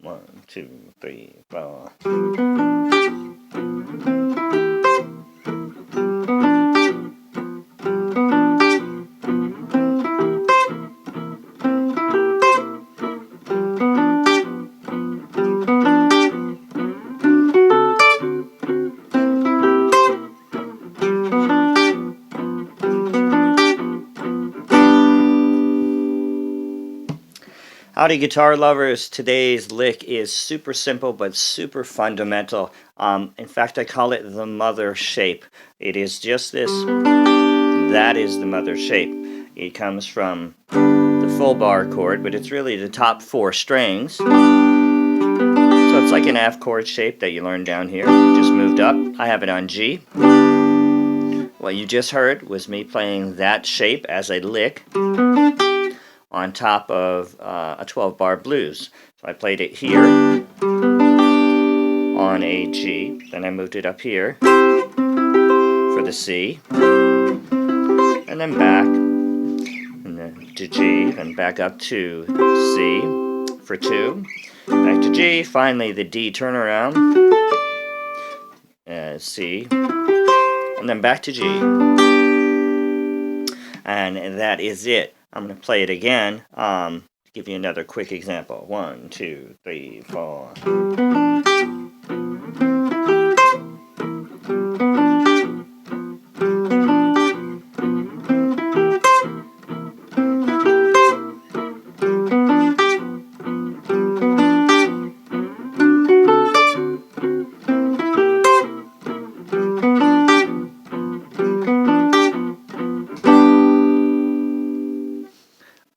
1, 2, 3, 4. Howdy guitar lovers, today's lick is super simple but super fundamental. In fact, I call it the mother shape. It is just this. That is the mother shape. It comes from the full bar chord, but it's really the top 4 strings. So it's like an F chord shape that you learned down here. Just moved up. I have it on G. What you just heard was me playing that shape as a lick on top of a 12-bar blues. So I played it here on a G, then I moved it up here for the C, and then back and then to G, then back up to C for 2, back to G, finally the D turnaround, C, and then back to G. And that is it. I'm going to play it again to give you another quick example. 1, 2, 3, 4.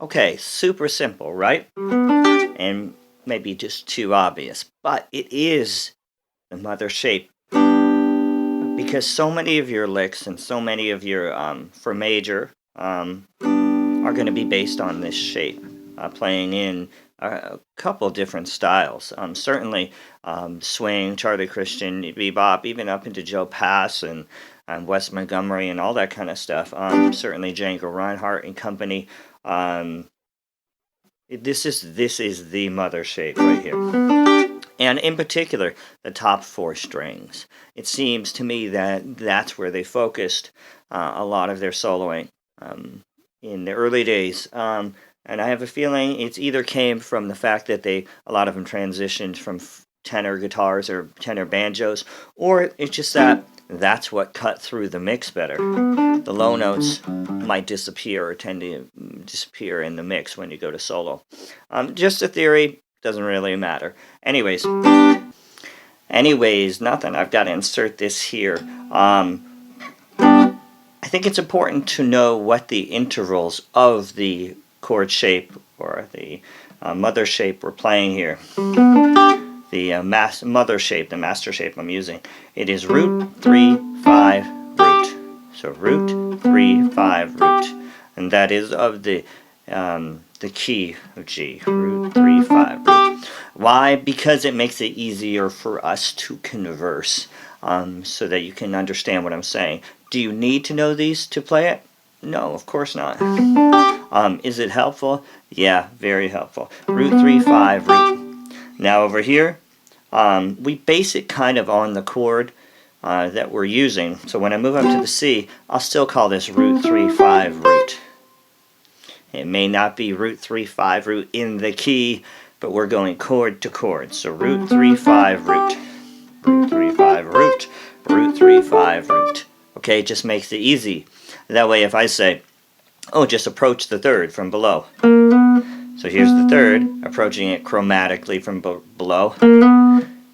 Okay, super simple, right? And maybe just too obvious, but it is the mother shape because so many of your licks and so many of your for major are going to be based on this shape, playing in a couple different styles. Certainly swing, Charlie Christian, bebop, even up into Joe Pass and Wes Montgomery and all that kind of stuff. Certainly Django Reinhardt and company. This is the mother shape right here, and in particular the top 4 strings. It seems to me that that's where they focused a lot of their soloing in the early days, and I have a feeling it's either came from the fact that a lot of them transitioned from tenor guitars or tenor banjos, or it's just that that's what cut through the mix better. The low notes might disappear or tend to disappear in the mix when you go to solo. Just a theory, doesn't really matter. Anyways, nothing. I've got to insert this here. I think it's important to know what the intervals of the chord shape or the mother shape we're playing here. The mother shape, the master shape I'm using. It is root, 3, 5, root. So root, 3, 5, root. And that is of the key of G. Root, 3, 5, root. Why? Because it makes it easier for us to converse so that you can understand what I'm saying. Do you need to know these to play it? No, of course not. Is it helpful? Yeah, very helpful. Root, 3, 5, root. Now over here, we base it kind of on the chord that we're using. So when I move up to the C, I'll still call this root 3, 5, root. It may not be root 3, 5, root in the key, but we're going chord to chord. So root 3, 5, root. Root 3, 5, root. Root 3, 5, root. Okay, it just makes it easy. That way if I say, oh, just approach the third from below. So here's the third, approaching it chromatically from below.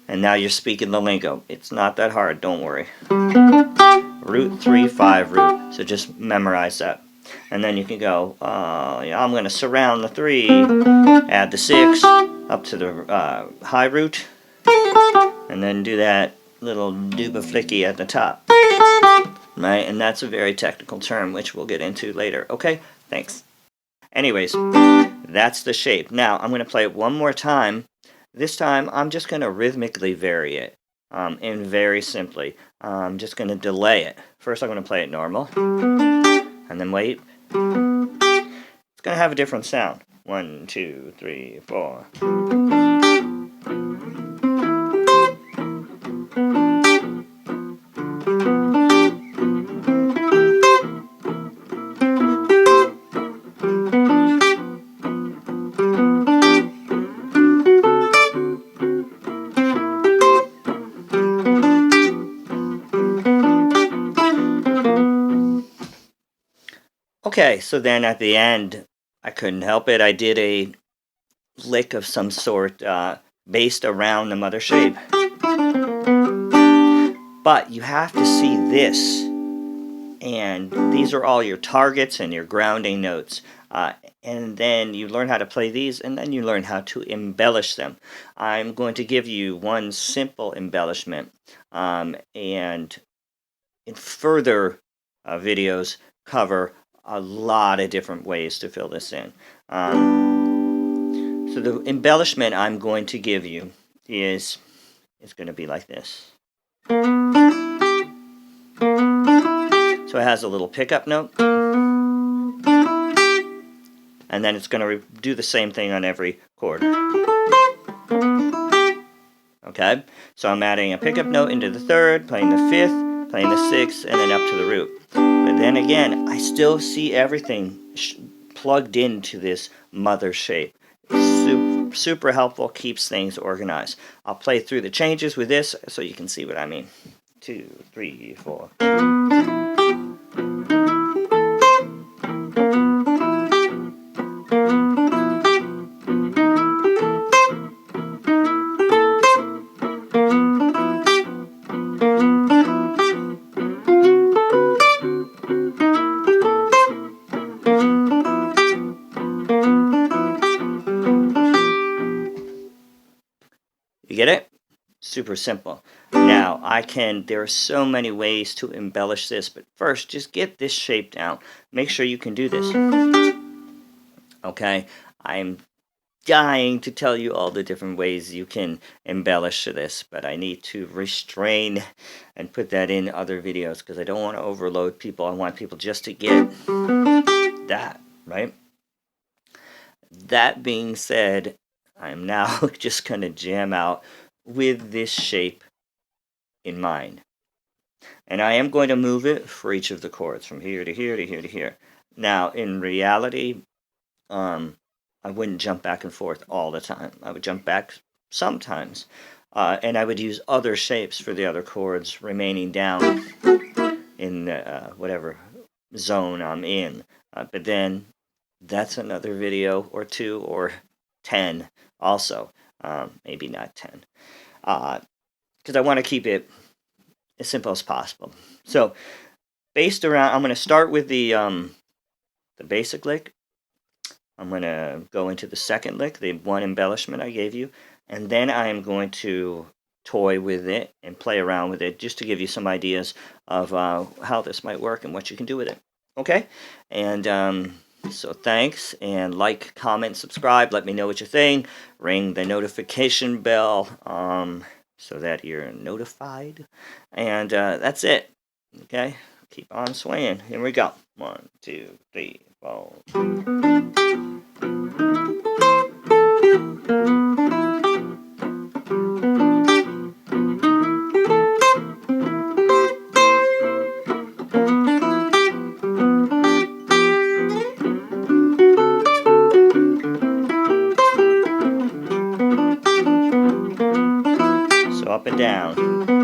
And now you're speaking the lingo. It's not that hard, don't worry. Root 3, 5, root. So just memorize that. And then you can go, I'm going to surround the 3, add the 6, up to the high root, and then do that little duba flicky at the top. Right? And that's a very technical term, which we'll get into later. Okay? Thanks. Anyways, that's the shape. Now, I'm going to play it one more time. This time, I'm just going to rhythmically vary it, and very simply. I'm just going to delay it. First, I'm going to play it normal, and then wait. It's going to have a different sound. 1, 2, 3, 4. Okay, so then at the end, I couldn't help it. I did a lick of some sort based around the mother shape. But you have to see this, and these are all your targets and your grounding notes. And then you learn how to play these, and then you learn how to embellish them. I'm going to give you one simple embellishment, and in further videos cover a lot of different ways to fill this in. So the embellishment I'm going to give you is going to be like this. So it has a little pickup note, and then it's going to do the same thing on every chord. Okay, so I'm adding a pickup note into the third, playing the fifth, playing the sixth, and then up to the root. But then again, I still see everything plugged into this mother shape. It's super helpful, keeps things organized. I'll play through the changes with this so you can see what I mean. 2, 3, 4. You get it? Super simple. Now, there are so many ways to embellish this, but first, just get this shape down. Make sure you can do this. Okay? I'm dying to tell you all the different ways you can embellish this, but I need to restrain and put that in other videos because I don't want to overload people. I want people just to get that, right? That being said, I'm now just going to jam out with this shape in mind. And I am going to move it for each of the chords from here to here to here to here. Now, in reality, I wouldn't jump back and forth all the time. I would jump back sometimes. And I would use other shapes for the other chords remaining down in whatever zone I'm in. But then that's another video or 2 or 10 also. Maybe not 10. Because I want to keep it as simple as possible. So, based around, I'm going to start with the basic lick. I'm going to go into the second lick, the one embellishment I gave you, and then I am going to toy with it and play around with it just to give you some ideas of how this might work and what you can do with it. Okay? And so thanks, and like, comment, subscribe, let me know what you think, ring the notification bell so that you're notified, and that's it. Okay? Keep on swaying. Here we go. 1, 2, 3, 4. So up and down.